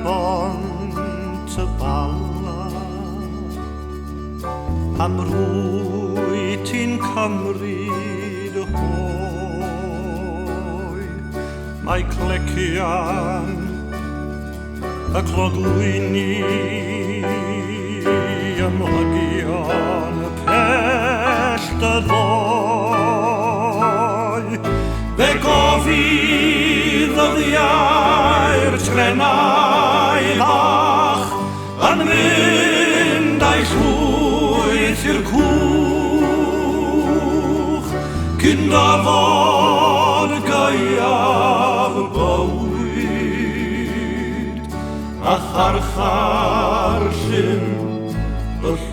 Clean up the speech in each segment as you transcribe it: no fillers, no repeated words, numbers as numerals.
bont y bala am rwy ti'n cymryd hwy mae clecian y clogwyni ymlygion y pell dy ddoi fe gofydd y ddiau'r trenau fach yn mynd a'i llwyth i'r cwch cyn dafod gaeaf bywyd a charchar llyn y llwch.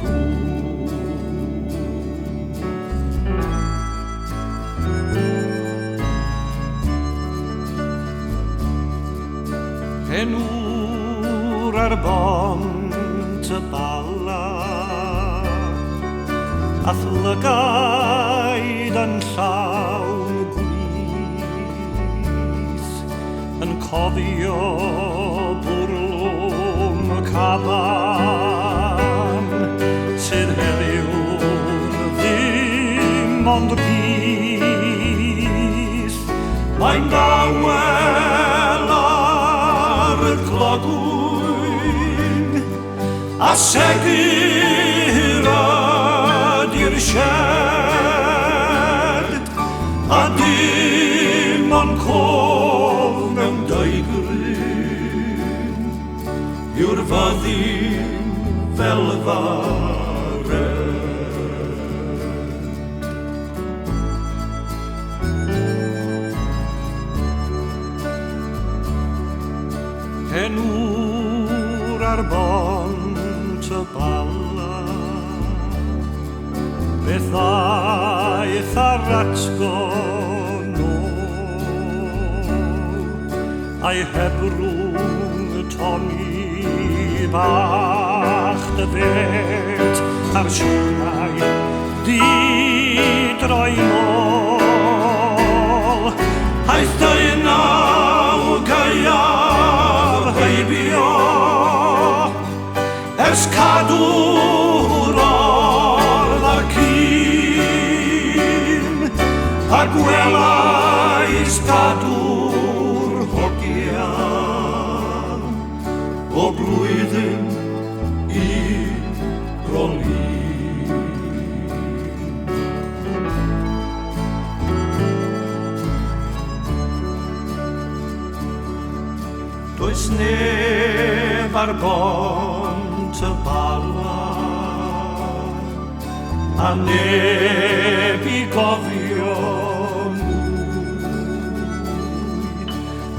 Enw'r ar bont y bala a thlygaid yn llawn gwys yn cofio bwrlwm y caban sydd heddiw ddim ond bys mae'n dawel ar y clogwyn a segur ydy'r sied a dim ond cof mewn deugryn yw'r fyddin fel faren. Enw'r ar bont y bala beth aeth ar atgon a'i hebrwng y toni bach dy fet a'r siwrnau di droi nôl aeth dy naw gaeaf heibio ers cadw'r ordd ac un a gwelais gadw'r hogian o blwyddyn i brolin. Does neb ar bont y bala a neb i gofio mwy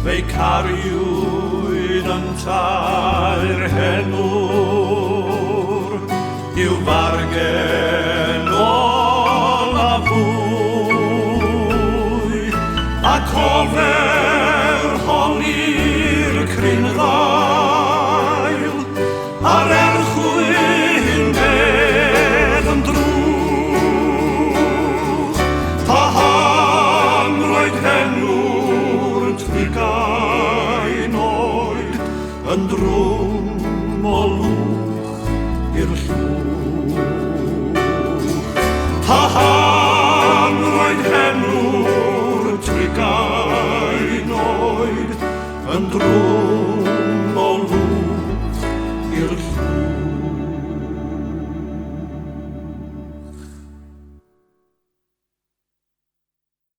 fe'i cariwyd yn tair henwr i'w fargen ôl a fwy a cofer honi'r cryn ddail a'r erchwyn bedd yn drwch pa han roedd henw'r trigain oed yn drwm o lwch i'r llwch pa han roedd henw'r